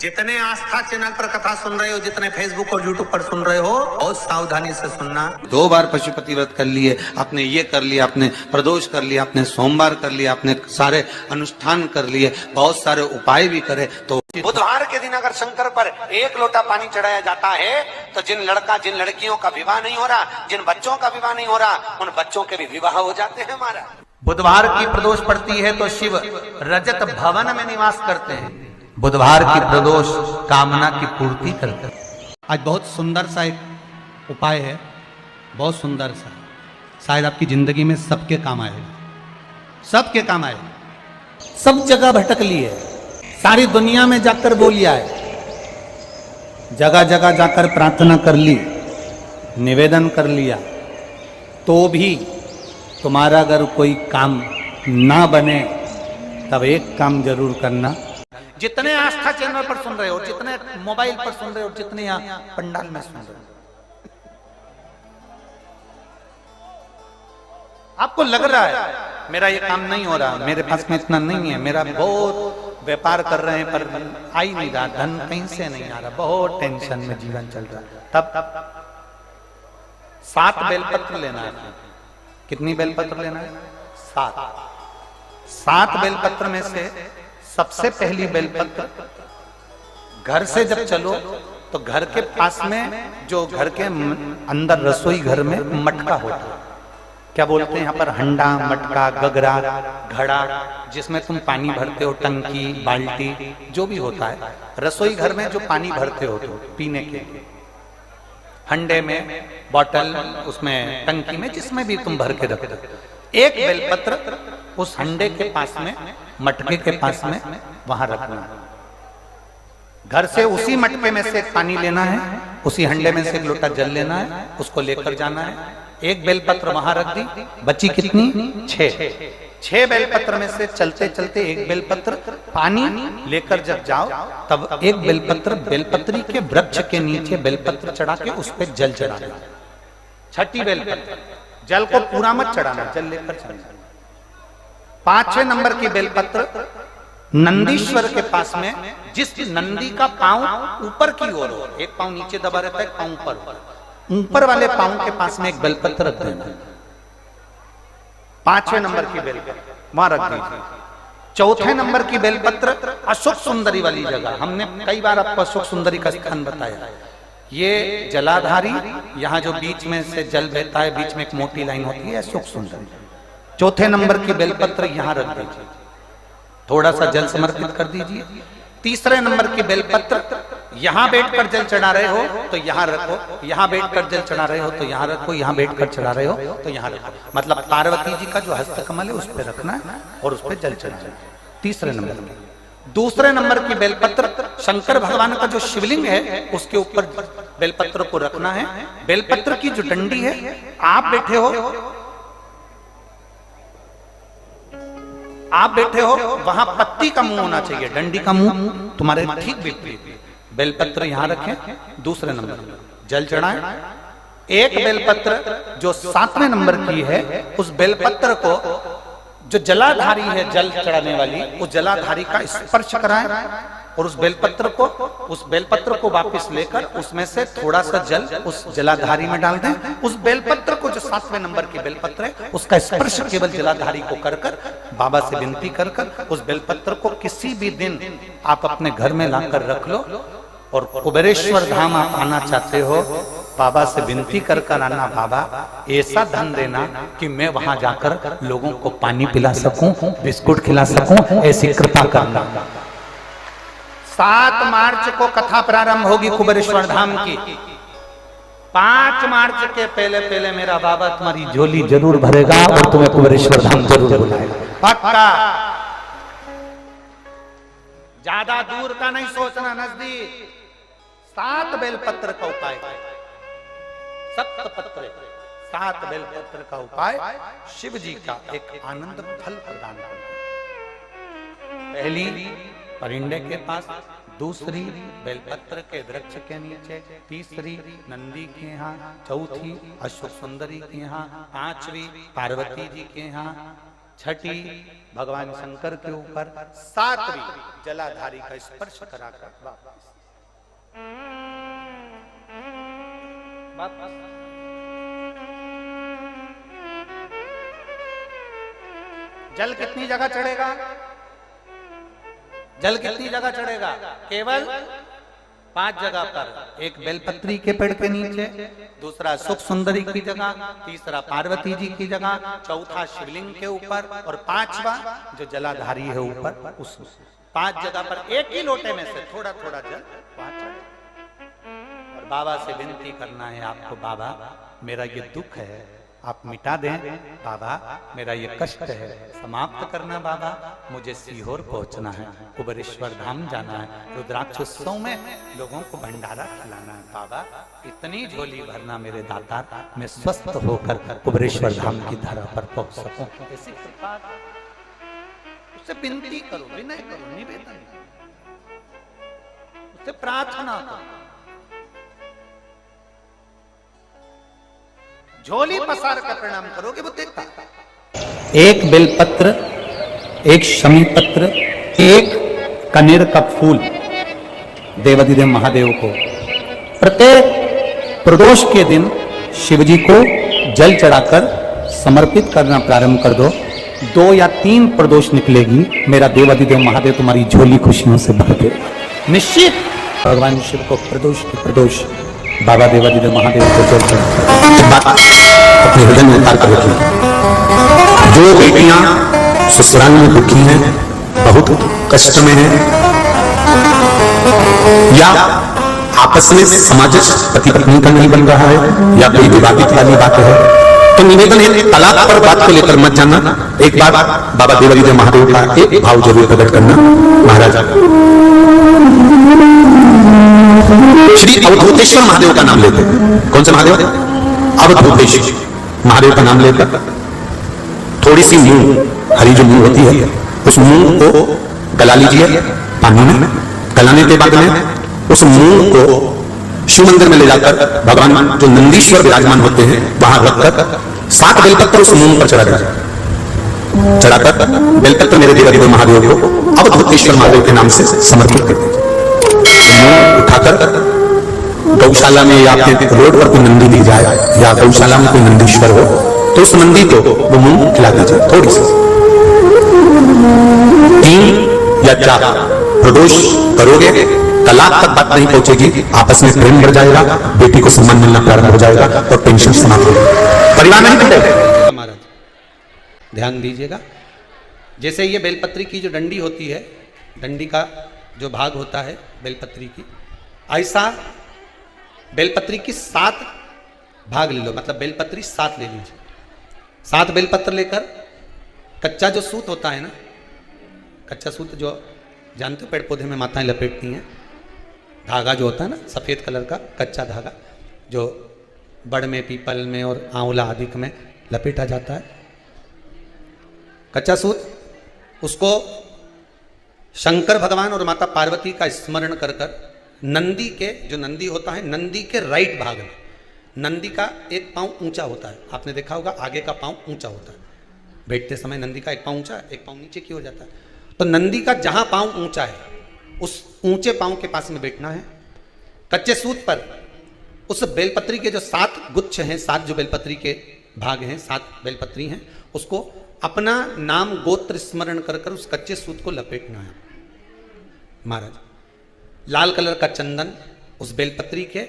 जितने आस्था चैनल पर कथा सुन रहे हो, जितने फेसबुक और यूट्यूब पर सुन रहे हो, बहुत सावधानी से सुनना। 2 बार पशुपति व्रत कर लिए, आपने ये कर लिया, आपने प्रदोष कर लिया, आपने सोमवार कर लिया, आपने सारे अनुष्ठान कर लिए, बहुत सारे उपाय भी करे, तो बुधवार के दिन अगर शंकर पर 1 लोटा पानी चढ़ाया जाता है तो जिन लड़कियों का विवाह नहीं हो रहा, जिन बच्चों का विवाह नहीं हो रहा, उन बच्चों के भी विवाह हो जाते हैं। हमारा बुधवार की प्रदोष पड़ती है तो शिव रजत भवन में निवास करते हैं। बुधवार की प्रदोष कामना की पूर्ति करते हैं। आज बहुत सुंदर सा एक उपाय है, बहुत सुंदर सा, शायद आपकी जिंदगी में सबके काम आएगा, सबके काम आएगा। सब जगह भटक लिए, सारी दुनिया में जाकर बोलिया है, जगह जगह जाकर प्रार्थना कर ली, निवेदन कर लिया, तो भी तुम्हारा अगर कोई काम ना बने तब एक काम जरूर करना। जितने आस्था चैनल पर सुन रहे हो, जितने मोबाइल पर सुन रहे हो, जितने यहाँ पंडाल में सुन रहे हो, आपको लग रहा है मेरा ये काम नहीं हो रहा, मेरे पास में इतना नहीं है, मेरा बहुत व्यापार कर रहे हैं पर आ ही नहीं रहा, धन कहीं से नहीं आ रहा, बहुत टेंशन में जीवन चल रहा है। तब 7 बेलपत्र लेना है। कितनी बेलपत्र लेना है? 7 बेलपत्र में से सबसे पहली बेलपत्र, घर से जब चलो तो घर के पास में जो घर के अंदर रसोई घर में मटका होता है, क्या बोलते हैं यहाँ पर, हंडा, मटका, गगरा, घड़ा, जिसमें तुम पानी भरते हो, टंकी, बाल्टी, जो भी होता है रसोई घर में जो पानी भरते हो तो पीने के, हंडे में, बॉटल, उसमें टंकी में, जिसमें भी तुम भर के रखते हो, एक बेलपत्र उस हंडे के पास में, मटके के पास में वहां रखना है। घर से उसी मटके में से पानी लेना है, उसी हंडे में से 1 लोटा जल लेना है, उसको लेकर जाना है। एक बेलपत्र वहां रख दी, बची कितनी? 6 बेलपत्र में से चलते चलते एक बेलपत्र पानी लेकर जब जाओ तब एक बेलपत्र बेलपत्री के वृक्ष के नीचे बेलपत्र चढ़ा के उस पर जल चढ़ा दो। 6ठी बेलपत्र, जल को पूरा मत चढ़ाना, जल लेकर चढ़ाना। 5वें नंबर की बेलपत्र नंदीश्वर के पास में, जिस नंदी का पांव ऊपर की ओर हो, एक पांव नीचे दबा रहता है, पांव ऊपर वाले पांव के पास में एक बेलपत्र रख देना। 5वें नंबर की बेलपत्र वहां रख दीजिए। 4थे नंबर की बेलपत्र अशोक सुंदरी वाली जगह, हमने कई बार आपको अशोक सुंदरी का स्थान बताया। ये जलाधारी, यहाँ जो बीच में से जल बहता है, बीच में एक मोटी लाइन होती है, अशोक सुंदरी। 4थे नंबर की बेलपत्र यहां रख दीजिए, थोड़ा सा जल समर्पित कर दीजिए। 3रे नंबर की बेलपत्र यहां बैठकर जल चढ़ा रहे हो तो यहां रखो, यहां बैठकर जल चढ़ा रहे हो तो यहां रखो, यहां बैठकर चढ़ा रहे हो तो यहां रखो, मतलब पार्वती जी का जो हस्तकमल है उस पर रखना है और उस पर जल चढ़ाना है। 3रे नंबर की। 2रे नंबर की बेलपत्र शंकर भगवान का जो शिवलिंग है उसके ऊपर बेलपत्र को रखना है। बेलपत्र की जो डंडी है, आप बैठे हो वहां पत्ती का मुंह होना चाहिए, डंडी का मुंह तुम्हारे ठीक विपरीत। बेलपत्र यहां रखें। 2रे नंबर जल चढ़ाएं। एक बेलपत्र जो 7वें नंबर की है, उस बेलपत्र को जो जलाधारी है, जल चढ़ाने वाली, उस जलाधारी का स्पर्श कराएं और उस बेलपत्र को वापस लेकर उसमें से थोड़ा सा जल उस जलाधारी में डाल दें। उस बेलपत्र को, जो 7वें नंबर की बेलपत्र है, उसका स्पर्श केवल जलाधारी को कर कर बाबा से विनती कर कर उस बेलपत्र को किसी भी दिन आप अपने घर में लाकर रख लो और कुबेरेश्वर धाम आप आना चाहते हो, बाबा से विनती कर कर आना, बाबा ऐसा धन देना कि मैं वहां जाकर लोगों को पानी पिला सकूं, बिस्कुट खिला सकूं, ऐसी कृपा करना। 7 मार्च को कथा प्रारंभ होगी कुबेरेश्वर धाम की। 5 मार्च के पहले पहले मेरा बाबा तुम्हारी झोली जरूर भरेगा और तुम्हें कुबेरेश्वर धाम जरूर बुलाएगा, पक्का। ज्यादा दूर का नहीं सोचना, नजदीक। 7 बेलपत्र का उपाय, 7 बेलपत्र का उपाय शिव जी का एक आनंद फल प्रदान करना। पहली परिंदे के पास, 2री बेलपत्र के वृक्ष के नीचे, 3री नंदी के यहाँ, 4थी अशोक सुंदरी के यहाँ, 5वीं पार्वती जी के यहाँ, छठी भगवान शंकर के ऊपर, सातवीं जलाधारी का स्पर्श कराकर वापस। जल कितनी जगह चढ़ेगा? जल कितनी जगह चढ़ेगा? केवल 5 जगह पर। एक बेलपत्री के पेड़ के नीचे, दूसरा सुख सुंदरी की जगह, तीसरा पार्वती जी की जगह, चौथा शिवलिंग के ऊपर और 5वां जो जलाधारी है ऊपर, उस 5 जगह पर एक ही लोटे में से थोड़ा थोड़ा जल वहां चढ़े। और बाबा से विनती करना है आपको, बाबा मेरा ये दुख है आप मिटा दें, बाबा मेरा ये कष्ट है समाप्त करना, बाबा मुझे सीहोर पहुंचना है, कुबेरेश्वर धाम जाना है, रुद्राक्ष उत्सव में लोगों को भंडारा खिलाना है, बाबा इतनी झोली भरना मेरे दाता, मैं स्वस्थ होकर कुबेरेश्वर धाम की धरा पर पहुंच सकूं। ऐसी कृपा उससे विनती करो, विनय करो, निवेदन उससे प्रार्थना करो, झोली पसार कर प्रणाम करोगे वो देखता। एक बेलपत्र, एक शमी पत्र, एक कनेर का फूल देवाधिदेव महादेव को प्रत्येक प्रदोष के दिन शिवजी को जल चढ़ाकर समर्पित करना प्रारंभ कर दो। 2 या 3 प्रदोष निकलेगी, मेरा देवाधिदेव महादेव तुम्हारी झोली खुशियों से भर दे निश्चित। भगवान शिव को प्रदोष की प्रदोष बाबा देवाधिदेव महादेव को जल चढ़ाकर अपने हृदय में उतार कर रखिए। जो बेटियां ससुराल में दुखी हैं, बहुत कष्ट में हैं, या आपस में सामाजिक पति पत्नी का नहीं बन रहा है, या कोई विवादित वाली बात है, तो निवेदन है तलाक पर बात को लेकर मत जाना। एक बार बाबा देवाधिदेव महादेव का एक भाव जरूर प्रकट करना। महाराज श्री अवधूतेश्वर महादेव का नाम लेते, कौन सा महादेव? अवधूतेश्वर महादेव का नाम लेकर थोड़ी सी मूंग, हरी जो मूंग होती है, उस मूंग को गला लीजिए पानी में। गलाने के बाद में उस मूंग को शिव मंदिर में ले जाकर भगवान जो नंदीश्वर विराजमान होते हैं वहां रखकर 7 बेलपत्र उस मूंग पर चढ़ा दीजिए। चढ़ाकर बेलपत्र मेरे देवाधिदेव महादेव को अवधूतेश्वर महादेव के नाम से समर्पित कर दीजिए। उठाकर गौशाला में या अपने रोड पर कोई नंदी दिख जाए, या गौशाला में कोई नंदीश्वर हो, तो उस नंदी को वो मूंग खिला दीजिए थोड़ी सी। 3 या 4 प्रदोष करोगे, तलाक तक बात नहीं पहुंचेगी, आपस में प्रेम बढ़ जाएगा, बेटी को सम्मान मिलना प्रारंभ हो जाएगा और टेंशन समाप्त हो जाएगा, परिवार नहीं बनेगा। महाराज ध्यान दीजिएगा, जैसे ये बेलपत्री की जो डंडी होती है, डंडी का जो भाग होता है बेलपत्री की, ऐसा बेलपत्री की 7 भाग ले लो, मतलब बेलपत्री 7 ले लीजिए। 7 बेलपत्र लेकर कच्चा जो सूत होता है ना, कच्चा सूत जो जानते हो पेड़ पौधे में माताएं लपेटती हैं, धागा जो होता है ना सफेद कलर का कच्चा धागा, जो बड़ में, पीपल में और आंवला आदि में लपेटा जाता है, कच्चा सूत, उसको शंकर भगवान और माता पार्वती का स्मरण कर कर नंदी के, जो नंदी होता है, नंदी के राइट भाग में, नंदी का एक पांव ऊंचा होता है, आपने देखा होगा आगे का पांव ऊंचा होता है, बैठते समय नंदी का एक पांव ऊंचा, एक पांव नीचे की हो जाता है, तो नंदी का जहां पांव ऊंचा है उस ऊंचे पांव के पास में बैठना है। कच्चे सूत पर उस बेलपत्री के जो 7 गुच्छ हैं, 7 जो बेलपत्री के भाग हैं, 7 बेलपत्री हैं, उसको अपना नाम गोत्र स्मरण कर कर उस कच्चे सूत को लपेटना है। महाराज लाल कलर का चंदन उस बेलपत्री के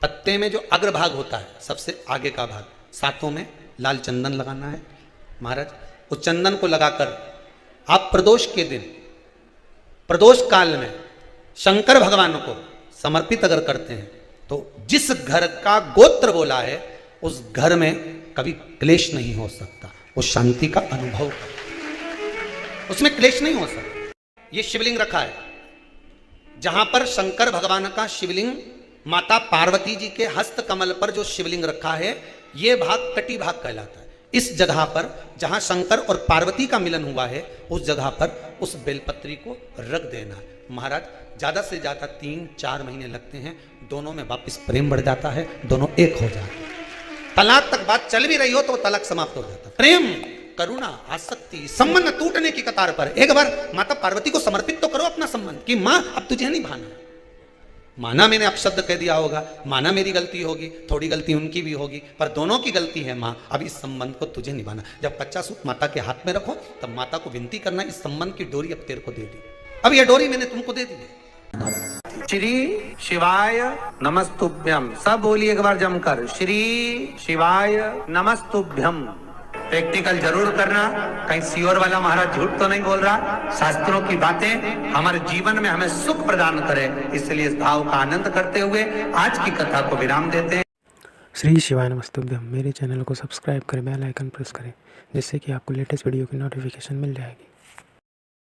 पत्ते में जो अग्रभाग होता है, सबसे आगे का भाग, 7 में लाल चंदन लगाना है। महाराज उस चंदन को लगाकर आप प्रदोष के दिन, प्रदोष काल में शंकर भगवान को समर्पित अगर करते हैं तो जिस घर का गोत्र बोला है उस घर में कभी क्लेश नहीं हो सकता, उस शांति का अनुभव, उसमें क्लेश नहीं हो सकता। ये शिवलिंग रखा है, जहां पर शंकर भगवान का शिवलिंग, माता पार्वती जी के हस्त कमल पर जो शिवलिंग रखा है, ये भाग कटी भाग कहलाता है। इस जगह पर जहां शंकर और पार्वती का मिलन हुआ है, उस जगह पर उस बेलपत्री को रख देना है। महाराज ज्यादा से ज्यादा 3-4 महीने लगते हैं, दोनों में वापस प्रेम बढ़ जाता है, दोनों एक हो जाते हैं। तलाक तक बात चल भी रही हो तो तलाक समाप्त हो जाता है। प्रेम करुणा, आसक्ति, संबंध टूटने की कतार पर। एक बार माता पार्वती को समर्पित तो करो अपना संबंध कि मां अब तुझे नहीं भाना। माना मैंने अपशब्द कह दिया होगा, माना मेरी गलती होगी, थोड़ी गलती उनकी भी होगी, पर दोनों की गलती है मां, अब इस संबंध को तुझे निभाना। जब कच्चा सूत माता के हाथ में रखो तब माता को विनती करना, इस संबंध की डोरी अब तेरे को दे दी, अब ये डोरी मैंने तुमको दे दी है। श्री शिवाय नमस्तुभ्यम, सब बोलिए एक बार जमकर, श्री शिवाय नमस्तुभ्यम। प्रैक्टिकल जरूर करना, कहीं सियोर वाला महाराज झूठ तो नहीं बोल रहा। शास्त्रों की बातें हमारे जीवन में हमें सुख प्रदान करे, इसलिए इस भाव का आनंद करते हुए आज की कथा को विराम देते हैं। श्री शिवाय नमस्तुभ्यम। मेरे चैनल को सब्सक्राइब करें, बेल आइकन प्रेस करें, जिससे कि आपको लेटेस्ट वीडियो की नोटिफिकेशन मिल जाएगी।